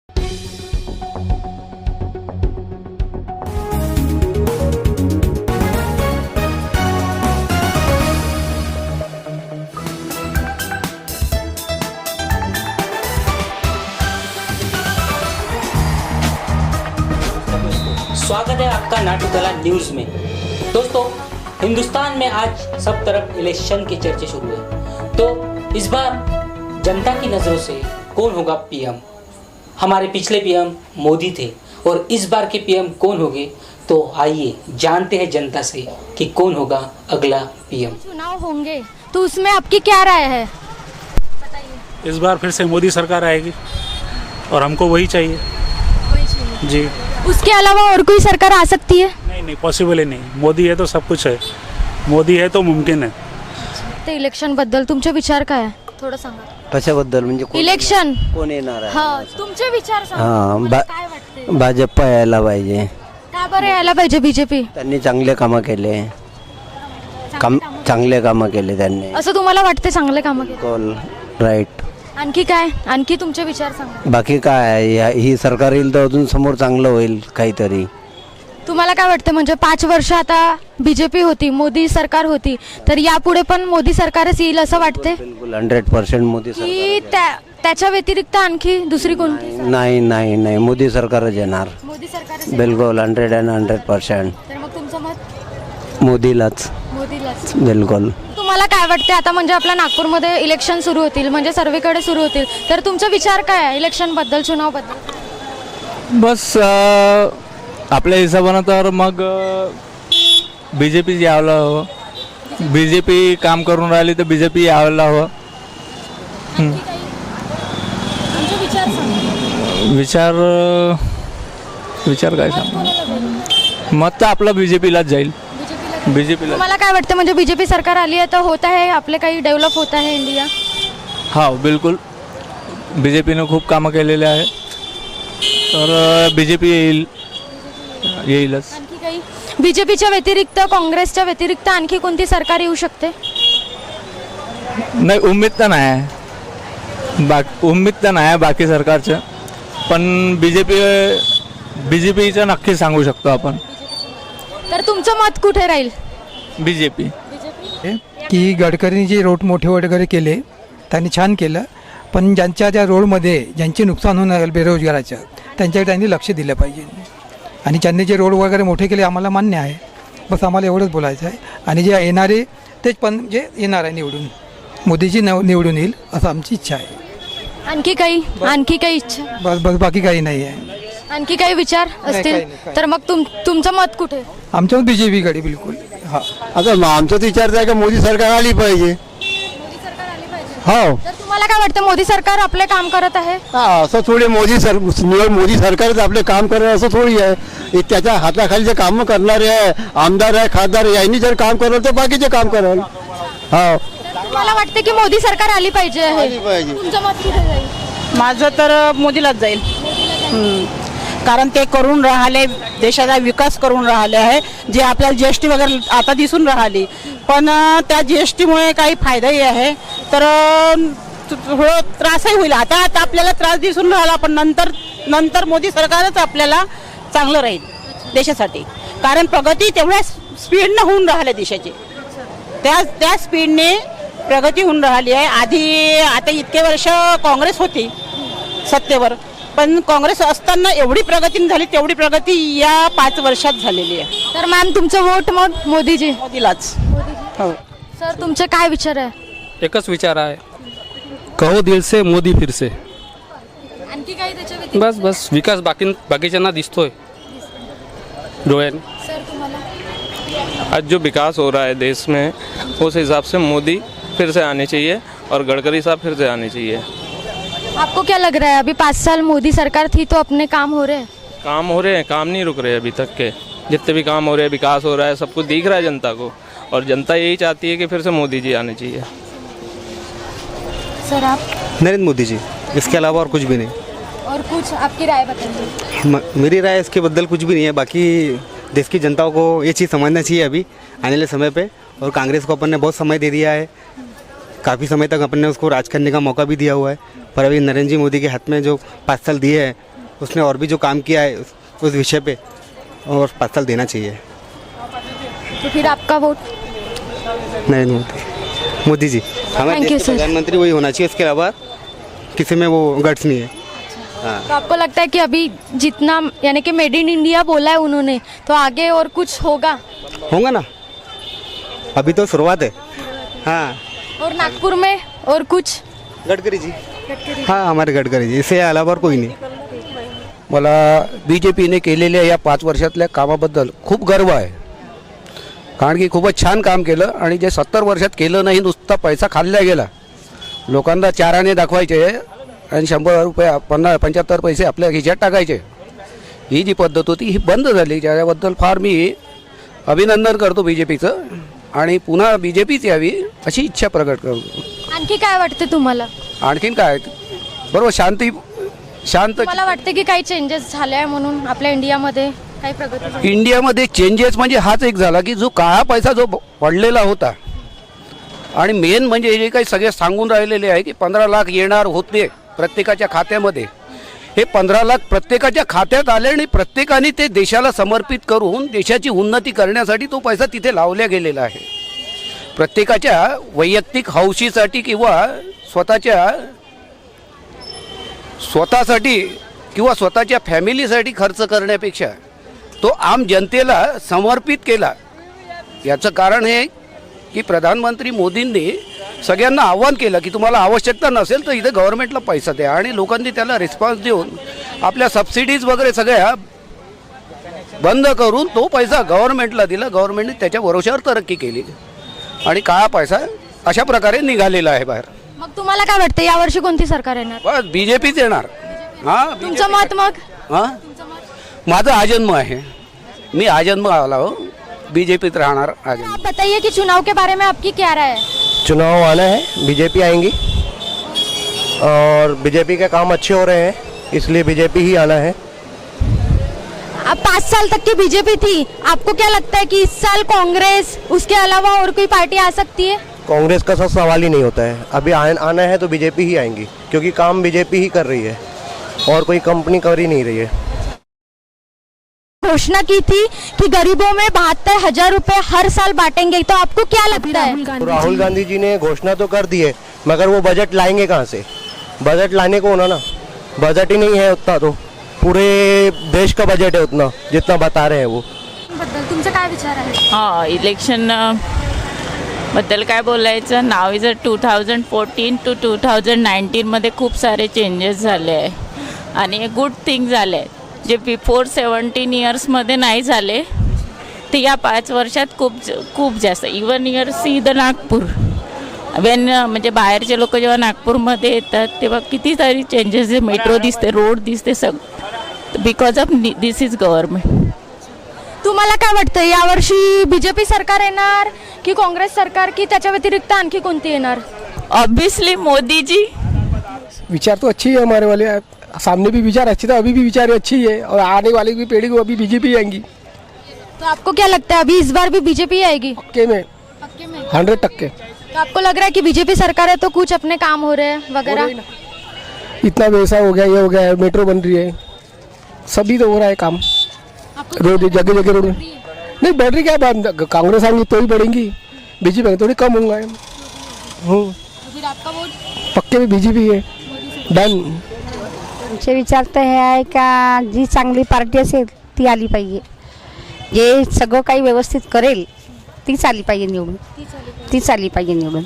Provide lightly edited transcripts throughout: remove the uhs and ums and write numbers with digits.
स्वागत है आपका नाटुतला न्यूज में। दोस्तों, हिंदुस्तान में आज सब तरफ इलेक्शन के चर्चे शुरू है, तो इस बार जनता की नजरों से कौन होगा पीएम? हमारे पिछले पीएम मोदी थे और इस बार के पीएम कौन होंगे? तो आइए जानते हैं जनता से कि कौन होगा अगला पीएम। चुनाव होंगे तो उसमें आपकी क्या राय है, बताइए। इस बार फिर से मोदी सरकार आएगी और हमको वही चाहिए जी। उसके अलावा और कोई सरकार आ सकती है? नहीं, पॉसिबल ही नहीं। मोदी है तो सब कुछ है, मोदी है तो मुमकिन है। ते इलेक्शन बद्दल तुमचे विचार काय आहे, थोडं सांगा. कशाबद्दल म्हणजे इलेक्शन कोण येणार आहे? हा, तुमचे विचार सांगा. हा, तुम्हाला काय वाटते? भाजप यायला पाहिजे. का बरं यायला पाहिजे बीजेपी? त्यांनी चांगले कामं केले, चांगले कामं केले त्यांनी. असं तुम्हाला वाटते चांगले कामं केले? कोल राईट. आणखी काय, आणखी तुमचे विचार सांगा. बाकी काय आहे, ही सरकार येईल तर अजून समोर चांगलं होईल काहीतरी. तुम्हाला काय वाटतं, म्हणजे 5 वर्ष आता बीजेपी होती, मोदी सरकार होती, तर यापुढे पण मोदी सरकारच येईल असं वाटते? बिलकुल 100% मोदी की सरकार. त्याच्या व्यतिरिक्त आणखी दुसरी कोणती? नाही मोदी सरकारच येणार. मोदी सरकार बिलकुल 100%. तर मग तुमचं मत मोदीलाच. मोदीलाच. बिलकुल. तुम्हाला काय वाटते, आता म्हणजे आपल्या नागपूरमध्ये इलेक्शन सुरू होतील, म्हणजे सर्वेकडे सुरू होतील, तर तुमचा विचार काय आहे इलेक्शन बद्दल, चुनाव बद्दल? बस आपल्या हिशोबानं तर मग बीजेपी यायला हवं. बीजेपी काम करून राहिली तर बीजेपी यायला हवं. विचार काय सांग, मत तर आपलं बीजेपीलाच जाईल. बीजेपीला. तुम्हाला काय वाटतं, म्हणजे बीजेपी सरकार आली आहे तर होत आहे आपले काही डेव्हलप होत आहे इंडिया? हा, बिलकुल. बीजेपीनं खूप कामं केलेले आहे, तर बीजेपी येईलच. आणखी काही बीजेपीच्या व्यतिरिक्त, काँग्रेसच्या व्यतिरिक्त आणखी कोणती सरकार येऊ शकते? नाही, उम्मीद तर नाही आहे बाकी सरकारचं, पण बीजेपीचं नक्की सांगू शकतो आपण. तर तुमचं मत कुठे राहील? बीजेपी. की गडकरींनी जे रोड मोठे वगैरे केले त्यांनी छान केलं, पण ज्यांच्या ज्या रोडमध्ये ज्यांचे नुकसान होणार बेरोजगाराचं त्यांच्याकडे त्यांनी लक्ष दिलं पाहिजे. आणि ज्यांनी जे रोड वगैरे मोठे केले आम्हाला मान्य आहे, बस आम्हाला एवढंच बोलायचं आहे. आणि जे येणारे तेच पण जे येणार आहे निवडून, मोदीजी निवडून येईल असं आमची इच्छा आहे. आणखी काही इच्छा? बस बाकी काही नाही आहे. आणखी काही विचार असतील काही. तर मग तुमचं मत कुठे? आमच्या बीजेपीकडे बिलकुल. हां, आता आमचं विचार आहे की मोदी सरकार आली पाहिजे. हो, तर तुम्हाला काय वाटतं, मोदी सरकार आपले काम करत आहे? असं थोडी मोदी सरकारच आपले काम करत असं थोडी आहे. त्याच्या हाताखाली जे कामं करणारे आहे, आमदार आहे, खासदार यांनी जर काम करत तर बाकीचे काम कराल. हो, तुम्हाला वाटते की मोदी सरकार आली पाहिजे आहे? आली पाहिजे. तुमचं मत कुठे जाईल? माझं तर मोदीलाच जाईल. कारण ते करून राहिले, देशाचा विकास करून राहिले आहे. जे आपल्याला जीएसटी वगैरे आता दिसून राहिली, पण त्या जीएसटीमुळे काही फायदाही आहे, तर थोडं त्रासही होईल. आता आपल्याला त्रास दिसून राहिला, पण नंतर मोदी सरकारच आपल्याला चांगलं राहील देशासाठी. कारण प्रगती तेवढ्या स्पीडनं होऊन राहिल्या देशाची, त्या स्पीडने प्रगती होऊन राहिली आहे. आता इतके वर्ष काँग्रेस होती सत्तेवर, पण काँग्रेस असताना एवढी प्रगती झाली, तेवढी प्रगती या 5 वर्षात झालेली आहे. तर मॅम, तुमचं वोट मग मोदीजी? मोदीलाच. हो. सर, तुमचे काय विचार आहे? एकच विचार आहे, कहो दिल से मोदी फिर से. आणखी काही त्याच्या व्यतिरिक्त? बस विकास बाकीच्यांना दिसतोय डोळ्याने. सर, तुम्हाला? आज जो विकास हो रहा है देश में, उस हिसाब से मोदी फिर से आने चाहिए और गडकरी साहब फिर से आने चाहिए. आपको क्या लग रहा है, अभी 5 साल मोदी सरकार थी तो अपने काम हो रहे हैं? काम नहीं रुक रहे अभी तक के. जितने भी काम हो रहे हैं, विकास हो रहा है, सब कुछ दिख रहा है जनता को, और जनता यही चाहती है कि फिर से मोदी जी आने चाहिए. सर, आप? नरेंद्र मोदी जी, इसके अलावा और कुछ भी नहीं. और कुछ आपकी राय बताइए. मेरी राय इसके बदल कुछ भी नहीं है. बाकी देश की जनता को ये चीज़ समझना चाहिए अभी आने वाले समय पे. और कांग्रेस को अपन ने बहुत समय दे दिया है, काफ़ी समय तक अपन ने उसको राज करने का मौका भी दिया हुआ है, पर अभी नरेंद्र जी मोदी के हाथ में जो 5 साल दिए हैं उसने और भी जो काम किया है उस विषय पे, और 5 साल देना चाहिए। तो फिर आपका वोट? नरेंद्र मोदी जी हमारे Thank you, देश के sir. प्रधानमंत्री वही होना चाहिए, इसके अलावा किसी में वो गट्स नहीं है। तो आपको लगता है कि अभी जितना यानी कि मेड इन इंडिया बोला है उन्होंने, तो आगे और कुछ होगा? होगा ना, अभी तो शुरुआत है। हाँ, और नागपुर में और कुछ? गडकरी जी, हाँ हमारे गडकरी जी, इससे अलावा और कोई नाही। मला बी जे पीने केलेल्या या 5 वर्षातल्या कामाबद्दल खूप गर्व आहे. कारण की खूपच छान काम केलं आणि जे 70 वर्षात केलं नाही, नुसता पैसा खाल्ला गेला. लोकांना 4 आणे दाखवायचे आणि 100 रुपये 75 पैसे आपल्या खिशात टाकायचे. ही जी पद्धत होती ही बंद झाली, ज्याबद्दल फार मी अभिनंदन करतो बी जे पीचं आणि पुन्हा बी जे पीच यावी अशी इच्छा प्रकट करतो. आणखी काय वाटते तुम्हाला? आणखीन काय बरोबर शांत मला वाटते की काही चेंजेस झाले आहे म्हणून आपल्या इंडियामध्ये काही प्रगती झाली? इंडियामध्ये चेंजेस म्हणजे हाच एक झाला की जो काळा पैसा जो पडलेला होता आणि मेन म्हणजे जे काही सगळे सांगून राहिलेले आहे की 15 लाख येणार होते प्रत्येकाच्या खात्यामध्ये, हे 15 लाख प्रत्येकाच्या खात्यात आले आणि प्रत्येकाने ते देशाला समर्पित करून देशाची उन्नती करण्यासाठी तो पैसा तिथे लावला गेलेला आहे. प्रत्येकाच्या वैयक्तिक हौशीसाठी किंवा स्वतःसाठी किंवा स्वतःच्या फॅमिलीसाठी खर्च करण्यापेक्षा तो आम जनतेला समर्पित केला. याचं कारण हे की प्रधानमंत्री मोदींनी सगळ्यांना आव्हान केलं की तुम्हाला आवश्यकता नसेल तर इथे गव्हर्नमेंटला पैसा द्या, आणि लोकांनी त्याला रिस्पॉन्स देऊन आपल्या सबसिडीज वगैरे सगळ्या बंद करून तो पैसा गव्हर्नमेंटला दिला. गव्हर्नमेंटने त्याच्या भरोश्यावर तरक्की केली आणि काळा पैसा अशा प्रकारे निघालेला आहे बाहेर. मग तुम्हाला काय वाटतं यावर्षी कोणती सरकार येणार? बस बी जे पीच येणार. हां, तुमचं मत? मग हां, माझा आजन्म आहे, मी आजन्म आला हो, बीजेपीत राहणार आजन्म. आप बताइए कि चुनाव के बारे में आपकी क्या राय है? चुनाव आना है, बीजेपी आएंगी और बीजेपी के काम अच्छे हो रहे हैं, इसलिए बीजेपी ही आना है. अब 5 साल तक की बीजेपी थी, आपको क्या लगता है कि इस साल कांग्रेस उसके अलावा और कोई पार्टी आ सकती है? कांग्रेस का सब सवाल ही नहीं होता है. अभी आना है तो बीजेपी ही आएंगी, क्योंकि काम बीजेपी ही कर रही है और कोई कंपनी कर ही नहीं रही है. घोषणा की थी कि गरीबों में 72,000 रुपए हर साल बांटेंगे, तो आपको क्या लगता है? राहुल गांधी जी ने घोषणा तो कर दी है, मगर वो बजट लाएंगे कहाँ से? बजट लाने को होना ना, बजट ही नहीं है उतना, तो पूरे देश का बजट है उतना जितना बता रहे हैं वो. बद्दल तुमचा काय विचार आहे? हां, इलेक्शन बद्दल काय बोलायचं. नाव इज 2014 to 2019 मध्ये खूप सारे चेंजेस झाले आहे आणि गुड थिंग झाले आहे जे बिफोर 17 इयर्समध्ये नाही झाले ते या 5 वर्षात खूप जास्त. Even year see the Nagpur Wien म्हणजे बाहेरचे लोक जेव्हा नागपूरमध्ये येतात तेव्हा कितीतरी चेंजेस, मेट्रो दिसते, रोड दिसते, सगळं because of this is government. तुम्हाला काय वाटतं यावर्षी बीजेपी सरकार येणार की काँग्रेस सरकार, की त्याच्या व्यतिरिक्त आणखी कोणती येणार? ऑब्वियसली मोदी जी. विचार तो अच्छी है हमारे वाले, सामने भी विचार अच्छी था, अभी भी विचार अच्छी है और आने वाली भी पीढ़ी को अभी बीजेपी आएंगी. तो आपको क्या लगता है अभी इस बार भी बीजेपी आएगी? पक्के में 100%. तो आपको लग रहा है कि बीजेपी सरकार है तो कुछ अपने काम हो रहे हैं वगैरह? इतना व्यवसाय हो गया, ये हो गया है, मेट्रो बन रही है, सभी तो हो रहा है काम. रोड जगह जगह रोड नहीं बढ़ रही, क्या कांग्रेस आएंगी तो ही बढ़ेंगी, बीजेपी थोड़ी कम होंगे. फिर आपका वोट? पक्के में बीजेपी है, डन. आमचे विचार तर हे आहे का जी चांगली पार्टी असेल ती आली पाहिजे, जे सगळं काही व्यवस्थित करेल तीच आली पाहिजे निवडून, तीच आली पाहिजे निवडून.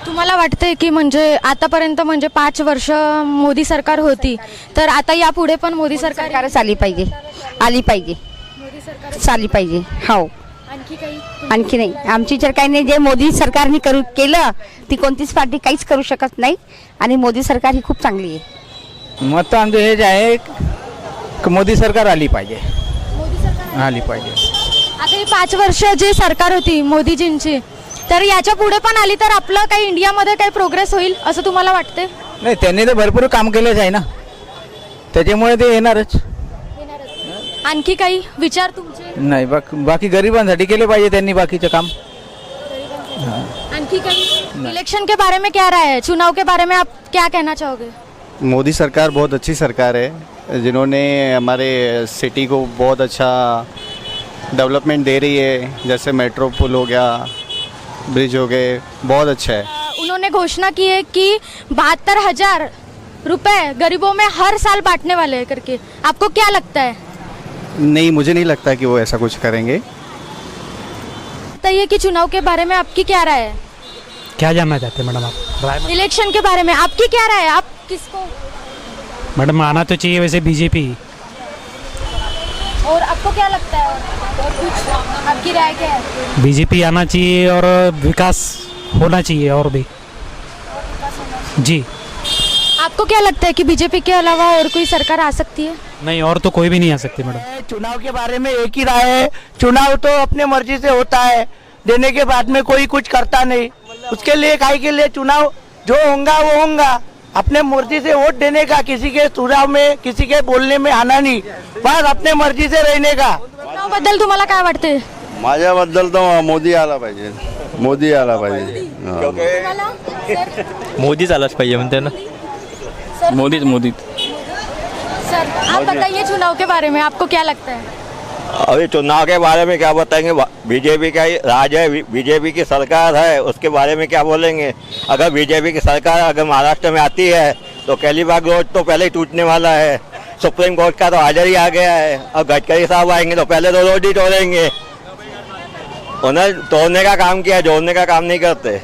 तुम्हाला वाटतंय की म्हणजे आतापर्यंत म्हणजे 5 वर्ष मोदी सरकार होती, तर आता यापुढे पण मोदी सरकारच आली पाहिजे, आली पाहिजे, आली पाहिजे. हो, आणखी काही? आणखी नाही, आमची जर काही नाही, जे मोदी सरकारने केलं ती कोणतीच पार्टी काहीच करू शकत नाही, आणि मोदी सरकार ही खूप चांगली आहे. मत आमचं हेच आहे की मोदी सरकार आली पाहिजे, आली पाहिजे. आता ही 5 वर्ष जी सरकार होती मोदीजींची, तर याच्या पुढे पण आली तर आपलं काही इंडियामध्ये काही प्रोग्रेस होईल असं तुम्हाला वाटते? नाही, त्यांनी तर भरपूर काम केलेच आहे ना, त्याच्यामुळे ते येणारच. आणखी काही विचार तुमचे? नाही, बाकी गरिबांसाठी केले पाहिजे त्यांनी बाकीचं काम. आणखी काही? इलेक्शन के बारे में क्या राय है, चुनाव के बारे में आप क्या कहना चाहोगे? मोदी सरकार बहुत अच्छी सरकार है जिन्होंने हमारे सिटी को बहुत अच्छा डेवलपमेंट दे रही है, जैसे मेट्रो पुल हो गया, ब्रिज हो गए, बहुत अच्छा है। उन्होंने घोषणा की है कि 72,000 रुपए गरीबों में हर साल बांटने वाले हैं करके, आपको क्या लगता है? नहीं, मुझे नहीं लगता कि वो ऐसा कुछ करेंगे। बताइए कि चुनाव के बारे में आपकी क्या राय है? क्या जानना चाहते हैं मैडम आप? इलेक्शन के बारे में आपकी क्या राय है? आप किसको? मैडम आना तो चाहिए वैसे बीजेपी। और आपको क्या लगता है? और कुछ आपकी राय क्या है? बीजेपी आना चाहिए और विकास होना चाहिए और भी। जी। आपको क्या लगता है कि बीजेपी के अलावा और कोई सरकार आ सकती है? नहीं, और तो कोई भी नहीं आ सकती मैडम। चुनाव के बारे में एक ही राय है, चुनाव तो अपने मर्जी से होता है, देने के बाद में कोई कुछ करता नहीं। उसके लिए काहे के लिए चुनाव जो होगा वो होगा, अपने मर्जी से वोट देने का, किसी के सुझाव में किसी के बोलने में आना नहीं, बस अपने मर्जी से रहने का। बद्दल तुम्हाला काय वाटते? माझ्याबद्दल तर मोदी आला पाहिजे, मोदी आला पाहिजे। मोदीच आलाच पाहिजे म्हणते ना। मोदी सर आप बताइए चुनाव के बारे में आपको क्या लगता है? अभी चुनाव के बारे में क्या बताएंगे, बीजेपी का ही राज है, बीजेपी की सरकार है, उसके बारे में क्या बोलेंगे। अगर बीजेपी की सरकार अगर महाराष्ट्र में आती है तो कैलीबाग रोड तो पहले ही टूटने वाला है, सुप्रीम कोर्ट का तो हाजिर ही आ गया है। और गडकरी साहब आएंगे तो पहले तो रोड ही तोड़ेंगे। उन्हें तोड़ने का काम किया, जोड़ने का काम नहीं करते।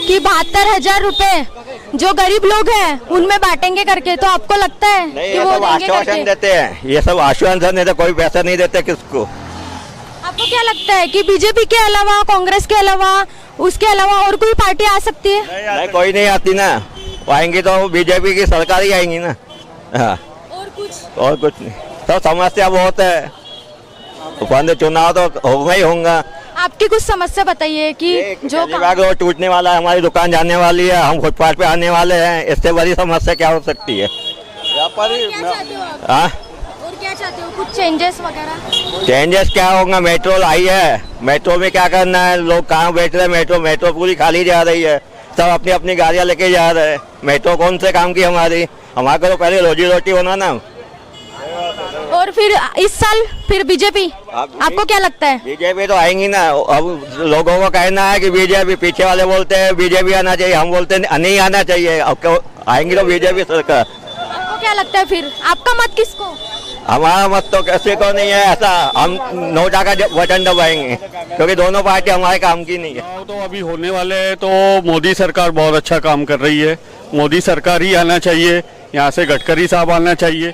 कि 72,000 रुपए जो गरीब लोग हैं उनमें बांटेंगे करके, तो आपको लगता है नहीं, कि ये वो सब देंगे आश्वासन करके? देते हैं, ये सब आश्वासन देते, कोई पैसा नहीं देते किसको। आपको क्या लगता है कि बीजेपी के अलावा, कांग्रेस के अलावा, उसके अलावा और कोई पार्टी आ सकती है? नहीं, कोई नहीं आती ना, आएंगी तो बीजेपी की सरकार ही आएंगी ना। हाँ, और कुछ नहीं। सब समस्या बहुत है, चुनाव तो होगा ही होगा। आपकी कुछ समस्या बताइए कि जो रोड टूटने वाला है, हमारी दुकान जाने वाली है, हम फुटपाथ पे आने वाले हैं, इससे बड़ी समस्या क्या हो सकती है? हाँ, और क्या चाहते हो? कुछ चेंजेस वगैरह? चेंजेस क्या होगा? मेट्रो आई है, मेट्रो में क्या करना है? लोग कहाँ बैठ रहे हैं? मेट्रो पूरी खाली जा रही है, सब अपनी अपनी गाड़ियाँ लेके जा रहे हैं। मेट्रो कौन से काम की हमारी? हमारे को तो पहले रोजी रोटी होना ना। और फिर इस साल फिर बीजेपी, आपको क्या लगता है? बीजेपी तो आएंगी ना। अब लोगों को कहना है कि बीजेपी, पीछे वाले बोलते हैं बीजेपी आना चाहिए, हम बोलते हैं नहीं आना चाहिए। अब आएंगी तो बीजेपी सरकार। आपको क्या लगता है फिर? आपका मत किसको? हमारा मत तो किसी को नहीं है ऐसा, हम नोटा का बटन दबाएंगे, क्योंकि दोनों पार्टी हमारे काम की नहीं है। तो अभी होने वाले हैं, तो मोदी सरकार बहुत अच्छा काम कर रही है, मोदी सरकार ही आना चाहिए, यहाँ से गडकरी साहब आना चाहिए।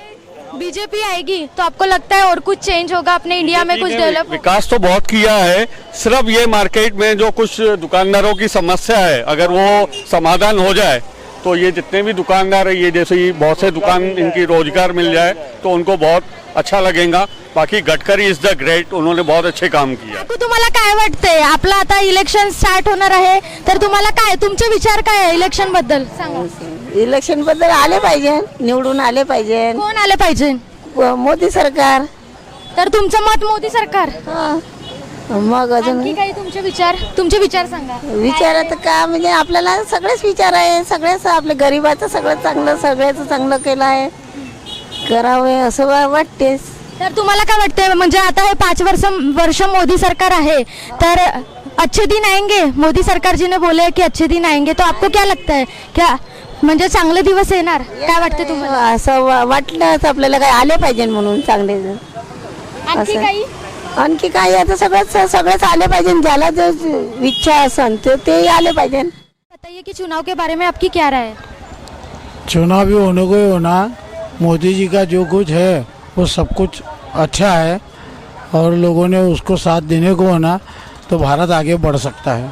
बीजेपी आएगी तो आपको लगता है और कुछ चेंज होगा अपने इंडिया में? कुछ डेवलप? विकास तो बहुत किया है, सिर्फ ये मार्केट में जो कुछ दुकानदारों की समस्या है, अगर वो समाधान हो जाए तो ये जितने भी दुकानदार है, ये जैसे ही बहुत से दुकान इनकी रोजगार मिल जाए तो उनको बहुत अच्छा लगेगा। बाकी गडकरी इज द ग्रेट, उन्होंने बहुत अच्छे काम किया। तुम्हाला काय वाटतंय? आपलं आता इलेक्शन स्टार्ट होणार आहे, तर तुम्हाला काय, तुमचे विचार काय आहे इलेक्शन बद्दल? सांगा. इलेक्शन बद्दल आले पाहिजे, निवडून आले पाहिजे. कोण आले पाहिजे? मोदी सरकार. तर तुमचं मत मोदी सरकार? मग अजून आणखी काही तुमचे विचार सांगा. विचारात का म्हणजे आपल्याला सगळेच विचार आहे, सगळेच आपल्या गरीबाचं सगळं चांगलं, सगळ्याचं चांगलं केलं आहे, करावे असं वाटतेच. तर तुम्हाला काय वाटतंय, म्हणजे आता हे 5 वर्ष मोदी सरकार आहे, तर अच्छे दिन आएंगे? मोदी सरकार जी ने बोले कि अच्छे दिन आएंगे, तो आपको क्या लगता है? क्या म्हणजे चांगले दिवस येणार? काय वाटते तुम्हाला? असं वाटलंच आपल्याला काय आले पाहिजे म्हणून चांगले. आणखी काही? आणखी काही आता सगळंच आले पाहिजे, ज्याला जो इच्छा असेल ते आले पाहिजे. बताइए कि चुनाव के बारे में आपकी क्या राय है? चुनाव भी होने को ही होना, मोदी जी का जो कुछ है वो सब कुछ अच्छा है और लोगों ने उसको साथ देने को होना तो भारत आगे बढ़ सकता है।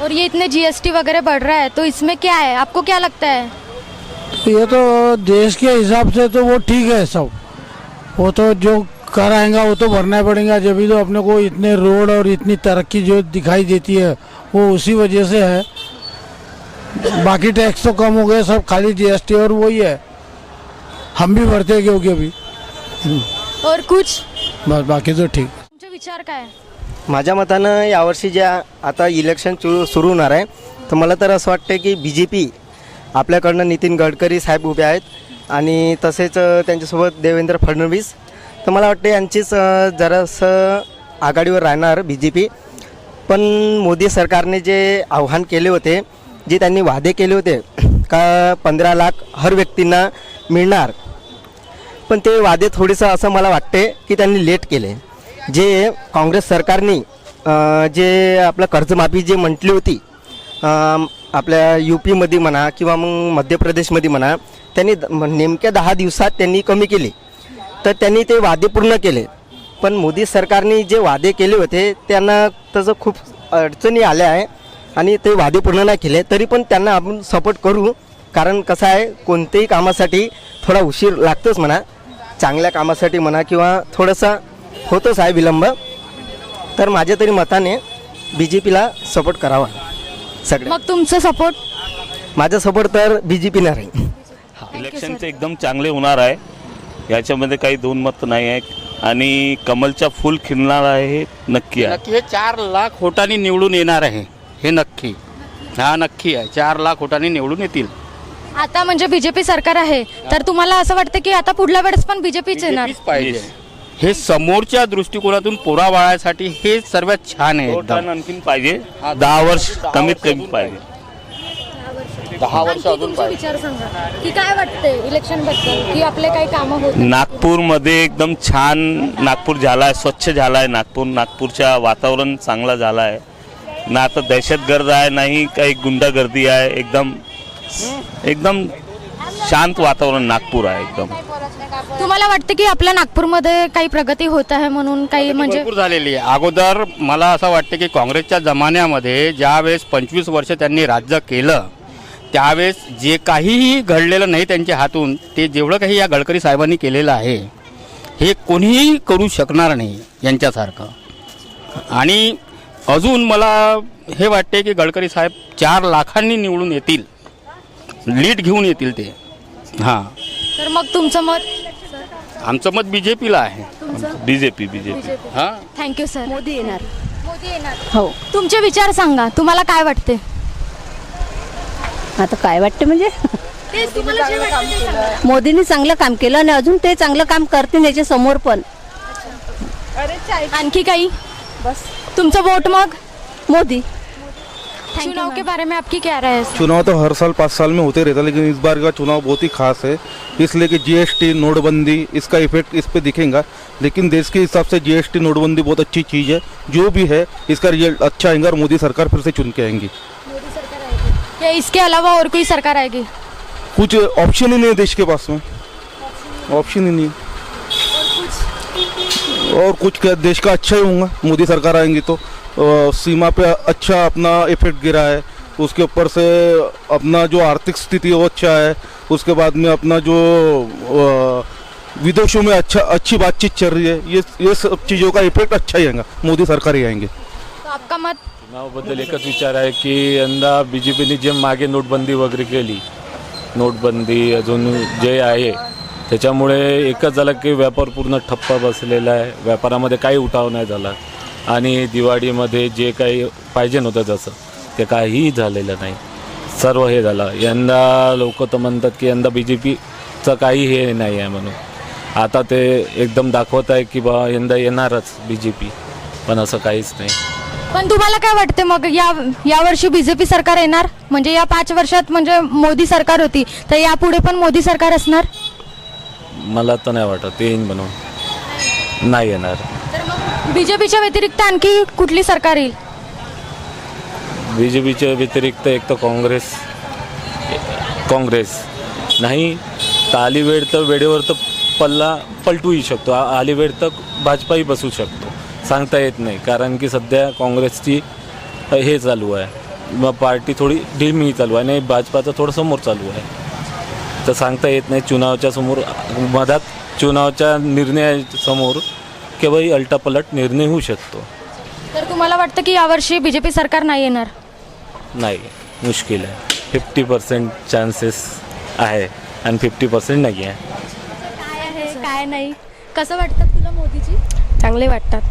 और ये इतने जीएसटी वगैरह बढ़ रहा है, तो इसमें क्या है, आपको क्या लगता है? ये तो देश के हिसाब से तो वो ठीक है सब, वो तो जो कर आएगा वो तो भरना पड़ेगा, जब भी तो अपने को इतने रोड और इतनी तरक्की जो दिखाई देती है वो उसी वजह से है। बाकी टैक्स तो कम हो गए, सब खाली जीएसटी और वही है, हम भी भरते हैं क्योंकि अभी। और कुछ बस बाकी तो ठीक। तुमचे विचार काय आहे? माझ्या मतानं यावर्षी ज्या आता इलेक्शन सुरू होणार आहे, तर मला तर असं वाटतं की बीजेपी आपल्याकडनं नितीन गडकरी साहेब उभे आहेत, आणि तसेच त्यांच्यासोबत देवेंद्र फडणवीस. तर मला वाटते यांचीच जरासं आघाडीवर राहणार BJP. पण मोदी सरकारने जे आव्हान केले होते, जे त्यांनी वादे केले होते का 15 लाख हर व्यक्तींना मिळणार, पण ते वादे थोडेसं असं मला वाटते की त्यांनी लेट केले. जे काँग्रेस सरकारने जे आपलं कर्जमाफी जे म्हटली होती आपल्या UPमध्ये म्हणा किंवा मग मध्य प्रदेशमध्ये म्हणा, त्यांनी नेमक्या 10 दिवसात त्यांनी कमी केली. तर त्यांनी ते वादे पूर्ण केले. पण मोदी सरकारने जे वादे केले होते त्यांना त्याचं खूप अडचणी आल्या आहे आणि ते वादे पूर्ण नाही केले. तरी पण त्यांना आपण सपोर्ट करू, कारण कसं आहे कोणत्याही कामासाठी थोडा उशीर लागतोच म्हणा, चांगल्या कामासाठी म्हणा किंवा थोडंसं होतच आहे विलंब. तर माझ्या तरी मताने BJPला सपोर्ट करावा सगळं. मग तुमचं सपोर्ट? माझा सपोर्ट तर BJPला राहील. इलेक्शनचे एकदम चांगले होणार आहे, याच्यामध्ये काही दोन मत नाही आहे. आणि कमलचा फूल खिलणार आहे हे नक्की आहे. नक्की हे 4 लाख वोटांनी निवडून येणार आहे, हे नक्की. हा नक्की आहे, 4 लाख वोटांनी निवडून येतील. आता म्हणजे BJP सरकार आहे, तर तुम्हाला असं वाटतं की आता पुढल्या वेळेस पण BJPच येणार पाहिजे. हे समोरच्या दृष्टिकोनातून पुरावाळ्यासाठी हे सर्वात छान आहे. वोटांना आणखीन पाहिजे 10 वर्ष कमीत कमी पाहिजे. 10 वर्ष अजून तुमचे विचार सांगा की काय वाटतंय इलेक्शन बद्दल, की आपले काही कामं होत? नागपूरमध्ये एकदम छान नागपूर झाला आहे, स्वच्छ झाला आहे नागपूर. नागपूरच्या वातावरण चांगला झाला आहे ना, आता दहशतगर्द आहे नाही काही गुंडागर्दी आहे. एकदम शांत वातावरण नागपूर आहे एकदम. तुम्हाला वाटतं की आपल्या नागपूरमध्ये काही प्रगती होत आहे म्हणून काही म्हणजे भरपूर झालेली आहे. अगोदर मला असं वाटतं की काँग्रेसच्या जमान्यामध्ये ज्यावेळेस 25 वर्ष त्यांनी राज्य केलं, त्यावेळेस जे काहीही घडलेलं नाही त्यांच्या हातून, ते जेवढं काही या गडकरी साहेबांनी केलेलं आहे हे कोणीही करू शकणार नाही यांच्यासारखं. आणि अजून मला हे वाटते की गडकरी साहेब 4 लाखांनी निवडून येतील, लीड घेऊन येतील ते. हां, तर मग तुमचं मत? आमचं मत BJPला आहे. BJP. हां, थँक्यू सर. मोदी येणार. मोदी येणार. हो. तुमचे विचार सांगा, तुम्हाला काय वाटते? आता काय वाटतं म्हणजे तेच तुम्हाला जे वाटतं ते सांगा. मोदींनी चांगलं काम केलं आणि अजून ते चांगलं काम करतील याच्या समोर पण. आणखी काही? बस तुमचं वोट मग मोदी. चुनाव के बारे में आपकी क्या राय है? चुनाव तो हर साल 5 साल में होते रहता है, लेकिन इस बार का चुनाव बहुत ही खास है, इसलिए कि GST नोटबंदी इसका इफेक्ट इस पे दिखेगा. लेकिन देश के हिसाब से GST नोटबंदी बहुत अच्छी चीज़ है. जो भी है इसका रिजल्ट अच्छा आएगा और मोदी सरकार फिर से चुन के आएंगी. क्या इसके अलावा और कोई सरकार आएगी? कुछ ऑप्शन ही नहीं है देश के पास में, ऑप्शन ही नहीं. और कुछ क्या देश का अच्छा ही होगा, मोदी सरकार आएंगी तो. सीमा पे अच्छा अपना इफेक्ट गिरा है, उसके ऊपर से अपना जो आर्थिक स्थिति है वो अच्छा है. उसके बाद में अपना जो विदेशों में अच्छी बातचीत चल रही है, ये सब चीज़ों का इफेक्ट अच्छा ही आएगा, मोदी सरकार ही आएंगे. तो आपका मत? चुनावाबद्दल एकच विचार आहे की यंदा BJPने जे मागे नोटबंदी वगैरे केली, नोटबंदी अजून जे आहे त्याच्यामुळे एकच झालं की व्यापार पूर्ण ठप्प बसलेला आहे. व्यापारामध्ये काही उठाव नाही झाला आणि दिवाळीमध्ये जे काही पाहिजे नव्हतं जसं ते काहीही झालेलं नाही. सर्व हे झालं. यंदा लोक तर म्हणतात की यंदा BJPचं काही हे नाही आहे म्हणून. आता ते एकदम दाखवत आहे की बा यंदा येणारच BJP, पण असं काहीच नाही. पण तुम्हाला काय वाटते मग यावर्षी BJP सरकार येणार? म्हणजे या 5 वर्षात म्हणजे मोदी सरकार होती, तर यापुढे पण मोदी सरकार असणार? मला तर नाही वाटत येईन म्हणून, नाही येणार. BJPच्या व्यतिरिक्त आणखी कुठली सरकार येईल? BJPच्या व्यतिरिक्त एक तर काँग्रेस नाही तर आली वेळ तर वेळेवर तर पल्ला पलटूही शकतो, आली वेळ तर भाजपाही बसू शकतो, सांगता येत नाही. कारण की सध्या काँग्रेसची हे चालू आहे, मग पार्टी थोडी ढिमी चालू आहे आणि भाजपाचं थोडं समोर चालू आहे, तर सांगता येत नाही. चुनावच्या समोर मधात चुनावच्या निर्णयासमोर केव्हाही अल्टापलट निर्णय होऊ शकतो. तर तुम्हाला वाटतं की यावर्षी BJP सरकार नाही येणार? नाही, मुश्किल आहे. 50% चान्सेस आहे आणि 50% नाही आहे. काय आहे काय नाही? कसं वाटतं तुला मोदीजी? चांगले वाटतात.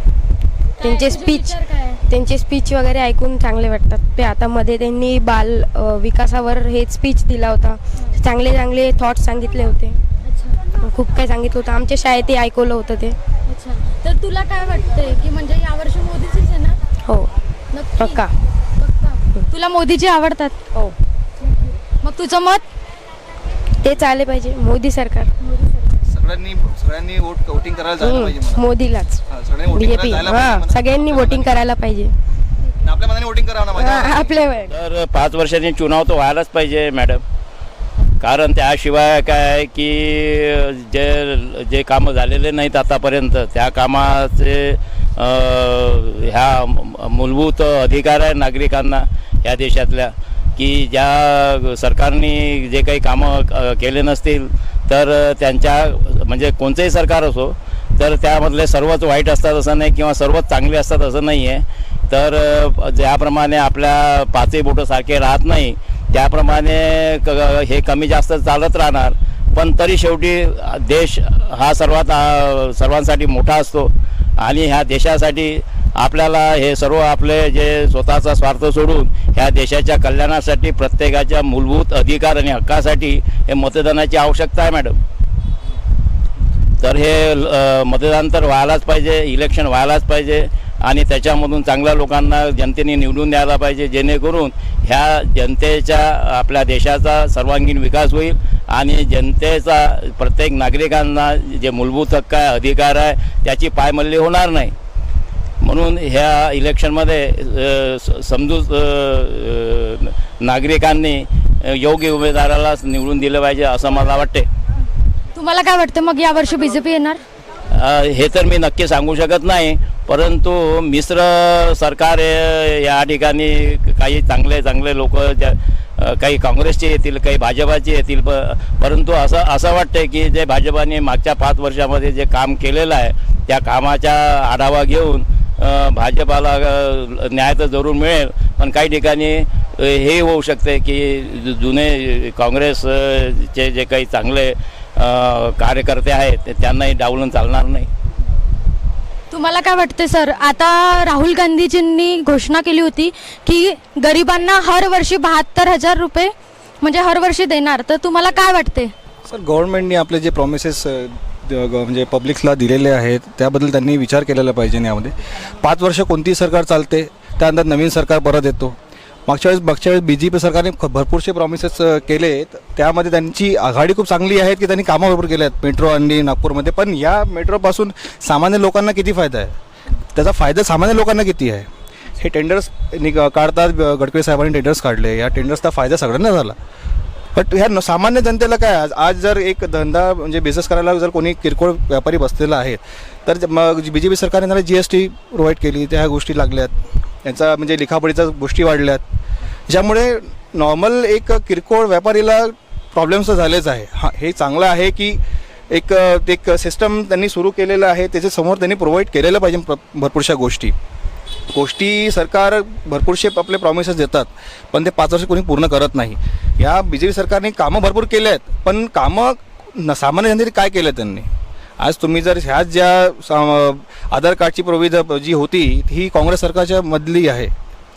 त्यांचे स्पीच वगैरे ऐकून चांगले वाटतात. ते आता मध्ये त्यांनी बाल विकासावर हे स्पीच दिला होता, चांगले चांगले थॉट्स सांगितले होते. खूप काही सांगितलं होतं, आमच्या शाळेतही ऐकवलं होतं ते. अच्छा, तर तुला काय वाटतंय की म्हणजे यावर्षी मोदीचीच आहे ना? हो, नक्की? पक्का. तुला मोदीजी आवडतात? हो. मग तुझं मत? तेच आले पाहिजे, मोदी सरकार. सगळ्यांनी वोटिंग करायला जायला पाहिजे मला. मोदीलाच. सगळ्यांनी voting बीजेपी. करायला जायला पाहिजे मला. सगळ्यांनी वोटिंग करायला पाहिजे. आपल्या मनाने वोटिंग करावं ना माझ्या. आपल्या वेळ. तर 5 वर्षांनी चुनाव तो व्हायलाच पाहिजे मॅडम. कारण त्याशिवाय काय आहे की जे कामं झालेले नाहीत आतापर्यंत त्या कामाचे ह्या मूलभूत अधिकार आहे नागरिकांना या देशातल्या, की ज्या सरकारने जे काही कामं केले नसतील तर त्यांच्या म्हणजे कोणतेही सरकार असो तर त्यामधले सर्वच वाईट असतात असं नाही किंवा सर्वच चांगले असतात असं नाही आहे. तर ज्याप्रमाणे आपल्या पाचही बोटं सारखे राहत नाही त्याप्रमाणे हे कमी जास्त चालत राहणार. पण तरी शेवटी देश हा सर्वांसाठी मोठा असतो आणि ह्या देशासाठी आपल्याला हे सर्व आपले जे स्वतःचा स्वार्थ सोडून ह्या देशाच्या कल्याणासाठी प्रत्येकाच्या मूलभूत अधिकार आणि हक्कासाठी हे मतदानाची आवश्यकता आहे मॅडम. तर हे मतदान तर व्हायलाच पाहिजे, इलेक्शन व्हायलाच पाहिजे आणि त्याच्यामधून चांगल्या लोकांना जनतेने निवडून द्यायला पाहिजे, जेणेकरून ह्या जनतेच्या आपल्या देशाचा सर्वांगीण विकास होईल आणि जनतेचा प्रत्येक नागरिकांना जे मूलभूत हक्क आहे अधिकार आहे त्याची पायमल्ली होणार नाही. म्हणून ह्या इलेक्शनमध्ये समजूत नागरिकांनी योग्य उमेदवाराला निवडून दिलं पाहिजे असं मला वाटते. तुम्हाला काय वाटतं मग यावर्षी बीजेपी येणार? हे तर मी नक्की सांगू शकत नाही, परंतु मिश्र सरकार या ठिकाणी काही चांगले लोक काही काँग्रेसचे येतील, काही भाजपाचे येतील, परंतु असं वाटतं की जे भाजपाने मागच्या 5 वर्षामध्ये जे काम केलेलं आहे त्या कामाचा आढावा घेऊन भाजपाला न्याय तर जरूर मिळेल, पण काही ठिकाणी हे होऊ शकते की जुने काँग्रेसचे जे काही चांगले कार्यकर्ते आहेत त्यांनाही डावलून चालणार नाही. तुम्हाला काय वाटते सर, आता राहुल गांधीजींनी घोषणा केली होती की गरिबांना हर वर्षी 72,000 रुपये म्हणजे हर वर्षी देणार, तर तुम्हाला काय वाटते? सर, गव्हर्नमेंटने आपले जे प्रॉमिसेस म्हणजे पब्लिकला दिलेले आहेत त्याबद्दल त्यांनी विचार केलेला पाहिजे. यामध्ये 5 वर्ष कोणती सरकार चालते, त्यानंतर नवीन सरकार परत येतो. मागच्या वेळेस BJP सरकारने भरपूरसे प्रॉमिसेस केले, त्यामध्ये त्यांची आघाडी खूप चांगली आहे की त्यांनी कामं भरपूर केले आहेत मेट्रो आणली नागपूरमध्ये. पण या मेट्रोपासून सामान्य लोकांना किती फायदा आहे, त्याचा फायदा सामान्य लोकांना किती आहे? हे टेंडर्स काढतात, गडकरी साहेबांनी टेंडर्स काढले, या टेंडर्सचा फायदा सगळ्यांना झाला. बट ह्या सामान्य जनतेला काय, आज जर एक धंदा म्हणजे बिझनेस करायला जर कोणी किरकोळ व्यापारी बसलेला आहे तर मग BJP सरकारने त्याला GST प्रोव्हाइड केली, त्या गोष्टी लागल्यात, त्यांचा म्हणजे लिखापडीच्या गोष्टी वाढल्यात, ज्यामुळे नॉर्मल एक किरकोळ व्यापारीला प्रॉब्लेम्स तर झालेच आहे. हां, हे चांगलं आहे की एक सिस्टम त्यांनी सुरू केलेलं आहे, त्याच्यासमोर त्यांनी प्रोव्हाइड केलेलं पाहिजे भरपूरशा गोष्टी. सरकार भरपूरसे आपले प्रॉमिसेस देतात पण ते 5 वर्ष कोणी पूर्ण करत नाही. या BJP सरकारने कामं भरपूर केले आहेत, पण कामं सामान्य जनतेने काय केलं त्यांनी? आज तुम्ही जर ह्याच ज्या आधार कार्डची प्रोव्हिजन जी होती ही काँग्रेस सरकारच्या मधली आहे,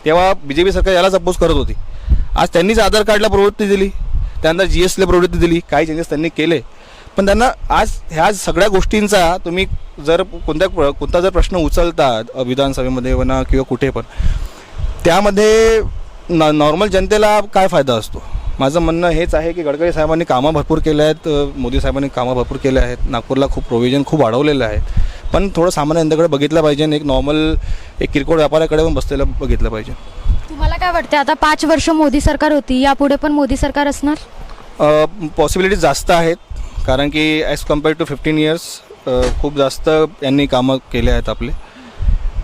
तेव्हा BJP सरकार यालाच अपोज करत होती. आज त्यांनीच आधार कार्डला प्रवृत्ती दिली, त्यानंतर GSTला प्रवृत्ती दिली, काही चेंजेस त्यांनी केले, पण त्यांना आज ह्या सगळ्या गोष्टींचा तुम्ही जर कोणता जर प्रश्न उचलतात विधानसभेमध्ये म्हणा किंवा कुठे पण, त्यामध्ये नॉर्मल जनतेला काय फायदा असतो? माझं म्हणणं हेच आहे की गडकरी साहेबांनी कामं भरपूर केले आहेत, मोदी साहेबांनी कामं भरपूर केले आहेत, नागपूरला खूप प्रोव्हिजन खूप वाढवलेलं आहे, पण थोडं सामान्य जनतेकडे बघितलं पाहिजे, एक नॉर्मल एक किरकोळ व्यापाऱ्याकडे पण बसलेलं बघितलं पाहिजे. तुम्हाला काय वाटते, आता 5 वर्ष मोदी सरकार होती, यापुढे पण मोदी सरकार असणार? पॉसिबिलिटीज जास्त आहेत, कारण की ॲज कम्पेअर टू 15 इयर्स खूप जास्त यांनी कामं केले आहेत आपले,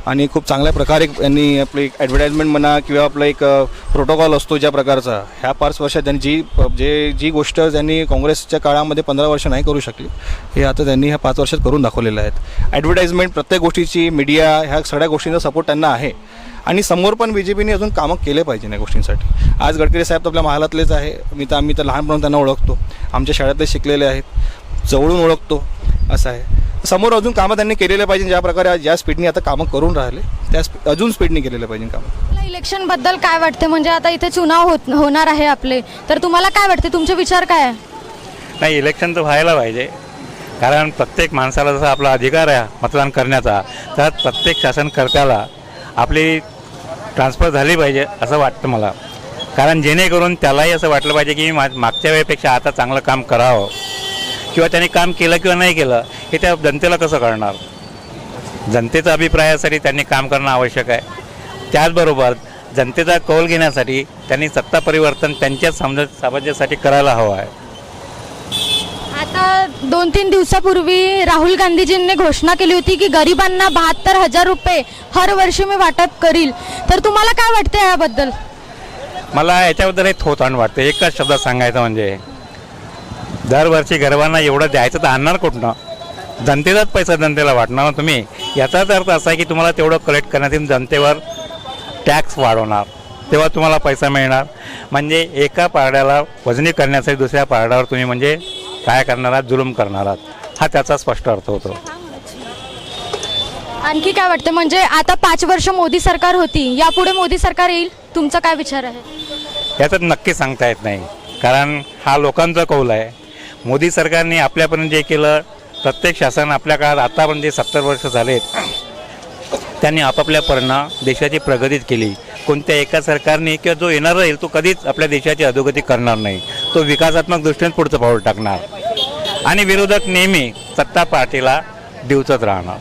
आणि खूप चांगल्या प्रकारे यांनी आपली एक ॲडव्हर्टाइजमेंट म्हणा किंवा आपला एक प्रोटोकॉल असतो ज्या प्रकारचा, ह्या 5 वर्षात त्यांनी जी गोष्ट त्यांनी काँग्रेसच्या काळामध्ये 15 वर्ष नाही करू शकली, हे आता त्यांनी ह्या 5 वर्षात करून दाखवलेलं आहेत. ॲडव्हर्टाइजमेंट प्रत्येक गोष्टीची, मीडिया, ह्या सगळ्या गोष्टींचा सपोर्ट त्यांना आहे, आणि समोर पण BJPने अजून कामं केले पाहिजे या गोष्टींसाठी. आज गडकरी साहेब तर आपल्या महालातलेच आहे, आम्ही तर लहानपणापासून त्यांना ओळखतो, आमच्या शाळेतले शिकलेले आहेत, जवळून ओळखतो, असं आहे. समोर अजून कामं त्यांनी केलेले पाहिजे, ज्या प्रकारे ज्या स्पीडने आता कामं करून राहिले त्या अजून स्पीडने केलेले पाहिजे कामं. मला इलेक्शनबद्दल काय वाटते, म्हणजे आता इथे चुनाव होणार आहे आपले, तर तुम्हाला काय वाटते, तुमचे विचार काय आहे? नाही, इलेक्शन तर व्हायला पाहिजे, कारण प्रत्येक माणसाला जसा आपला अधिकार आहे मतदान करण्याचा, तर प्रत्येक शासनकर्त्याला आपली ट्रान्सफर झाली पाहिजे असं वाटतं मला. कारण जेणेकरून त्यालाही असं वाटलं पाहिजे की मागच्या वेळेपेक्षा आता चांगलं काम करावं, किंवा त्यांनी काम केलं किंवा नाही केलं हे त्या जनतेला कसं कळणार. जनतेचा अभिप्रायासाठी त्यांनी काम करणं आवश्यक आहे. त्याचबरोबर जनतेचा कौल घेण्यासाठी त्यांनी सत्ता परिवर्तन त्यांच्या सामंजस्यासाठी करायला हवं आहे. आता 2-3 दिवसापूर्वी राहुल गांधीजींनी घोषणा केली होती की गरिबांना 72,000 रुपये हर वर्षी मी वाटप करील. तर तुम्हाला काय वाटतं याबद्दल? मला याच्याबद्दल एक थोतांड वाटतं. एकच शब्दात सांगायचं म्हणजे दरवर्षी गरिबांना एवढं द्यायचं तर आणणार कुठनं? जनतेचाच पैसा जनतेला वाटणार ना तुम्ही. याचाच अर्थ असा आहे की तुम्हाला तेवढं कलेक्ट करण्यात जनतेवर टॅक्स वाढवणार, तेव्हा तुम्हाला पैसा मिळणार. म्हणजे एका पारड्याला वजनी करण्यासाठी दुसऱ्या पारड्यावर तुम्ही म्हणजे काय करणार आहात? जुलूम करणार आहात. हा त्याचा स्पष्ट अर्थ होतो. आणखी काय वाटतं, म्हणजे आता 5 वर्ष मोदी सरकार होती, यापुढे मोदी सरकार येईल, तुमचा काय विचार आहे? याच्यात नक्की सांगता येत नाही, कारण हा लोकांचा कौल आहे. मोदी सरकारने आपल्यापर्यंत जे केलं, प्रत्येक शासन आपल्या काळात आतापर्यंत जे 70 वर्ष झालेत त्यांनी आपापल्यापर्यंत देशाची प्रगती केली. कोणत्या एका सरकारने किंवा जो येणार राहील तो कधीच आपल्या देशाची अधोगती करणार नाही. तो विकासात्मक दृष्टीने पुढचं पाऊल टाकणार आणि विरोधक नेहमी सत्ता पार्टीला डिवचत राहणार.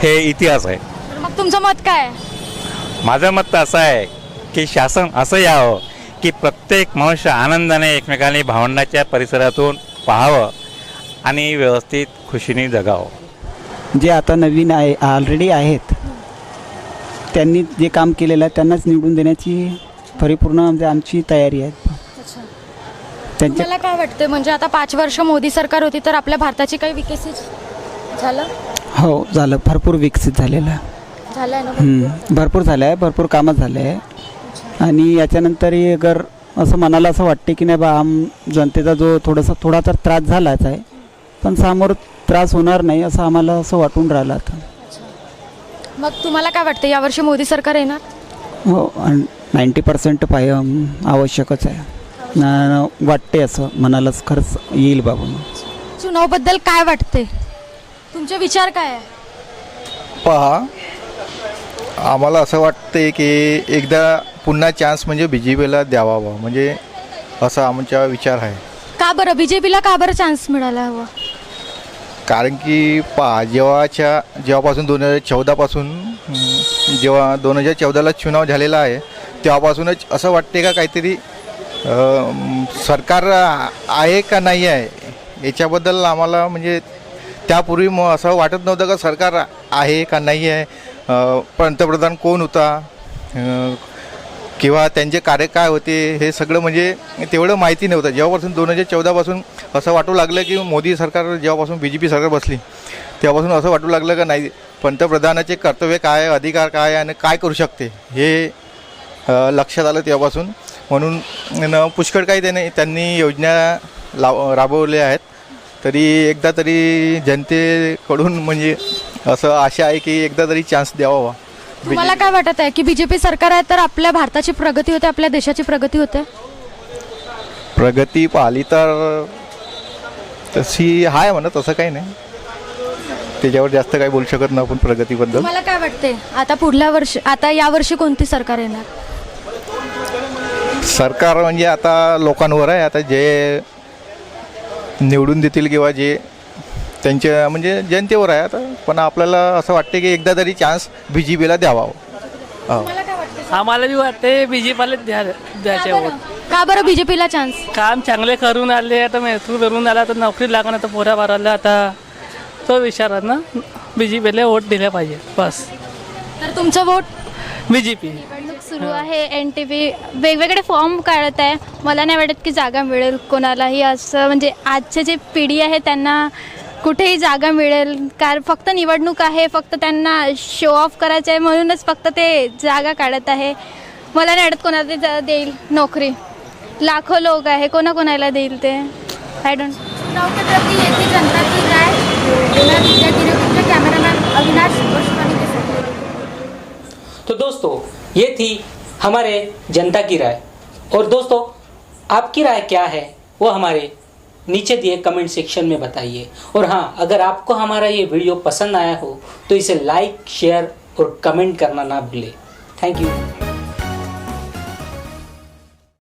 हे इतिहास आहे. मग तुमचं मत काय आहे? माझं मत तर असं आहे की शासन असं यावं की प्रत्येक मनुष्य आनंदाने एकमेकांनी भावंडाच्या परिसरातून पाहावं आणि व्यवस्थित खुशीने जगावं. जे आता नवीन आहे ऑलरेडी आहेत त्यांनी जे काम केलेलं आहे त्यांनाच निवडून देण्याची परिपूर्ण म्हणजे आमची तयारी आहे. तुम्हाला काय वाटतं, म्हणजे आता 5 वर्ष मोदी सरकार होती तर आपल्या भारताची काही विकसित झालं? हो झालं, भरपूर विकसित झालेलं झालं आहे ना? भरपूर झालं आहे, भरपूर कामं झाले आहे. आणि याच्यानंतरही अगर असं मनाला असं वाटते की नाही बा जनतेचा जो थोडा तर त्रास झालाच आहे, पण समोर त्रास होणार नाही असं आम्हाला असं वाटून राहिलं आता. मग तुम्हाला काय वाटतं, यावर्षी मोदी सरकार येणार? हो 90% आवश्यकच आहे. वाटते असं मनालाच खरंच येईल बाबा. चुनावबद्दल काय वाटते, तुमचे विचार काय आहे? पहा, आम्हाला असं वाटते की एकदा पुन्हा चान्स म्हणजे BJPला द्यावा, म्हणजे असा आमचा विचार आहे. का बरं BJPला का बरं चान्स मिळाला हवा? कारण की पहा, जेव्हापासून 2014पासून जेव्हा 2014ला चुनाव झालेला आहे तेव्हापासूनच असं वाटते का काहीतरी सरकार आहे का नाही आहे याच्याबद्दल आम्हाला म्हणजे त्यापूर्वी असं वाटत नव्हतं का सरकार आहे का नाही आहे, पंतप्रधान कोण होता किंवा त्यांचे कार्य काय होते हे सगळं म्हणजे तेवढं माहिती नव्हतं. जेव्हापासून 2014पासून असं वाटू लागलं की मोदी सरकार जेव्हापासून BJP सरकार बसली तेव्हापासून असं वाटू लागलं का नाही पंतप्रधानाचे कर्तव्य काय, अधिकार काय आणि काय करू शकते हे लक्षात आलं तेव्हापासून. म्हणून पुष्कळ काही त्यांनी योजना राबवल्या आहेत. तरी एकदा तरी जनतेकडून म्हणजे असं आशा आहे की एकदा तरी चान्स द्यावा. तुम्हाला काय वाटत आहे की BJP सरकार आहे तर आपल्या भारताची प्रगती होते, आपल्या देशाची प्रगती होते? प्रगती पाहिली तर तशी आहे म्हणा, तसं काही नाही, त्याच्यावर जास्त काही बोलू शकत नाही आपण प्रगतीबद्दल. तुम्हाला काय वाटते आता पुढल्या वर्षी, आता यावर्षी कोणती सरकार येणार? सरकार म्हणजे आता लोकांवर आहे, आता जे निवडून देतील किंवा जे त्यांच्या म्हणजे जनतेवर आहे आता. पण आपल्याला असं वाटते की एकदा तरी चान्स BJPला द्यावा. आम्हाला बी वाटते BJPला द्यायचे वोट. का बरं BJPला चान्स? काम चांगले करून आले, आता मेट्रो करून आला तर नोकरी लागणार, तर पोऱ्या भरायला आता तो विचारात ना BJPला वोट दिले पाहिजे बस. तर तुमचं वोट BJP. सुरू आहे, NTV वेगवेगळे फॉर्म काढत आहे. मला नाही वाटत की जागा मिळेल कोणालाही असं, म्हणजे आजची जी पिढी आहे त्यांना कुठेही जागा मिळेल. कारण फक्त निवडणूक आहे, फक्त त्यांना शो ऑफ करायचं आहे म्हणूनच फक्त ते जागा काढत आहे. मला नाही वाटत कोणाला देईल नोकरी. लाखो लोक आहे, कोणाला देईल ते आय डोंट. तो दोस्तों ये थी हमारे जनता की राय, और दोस्तों आपकी राय क्या है वो हमारे नीचे दिए कमेंट सेक्शन में बताइए। और हाँ, अगर आपको हमारा ये वीडियो पसंद आया हो तो इसे लाइक, शेयर और कमेंट करना ना भूलें। Thank you.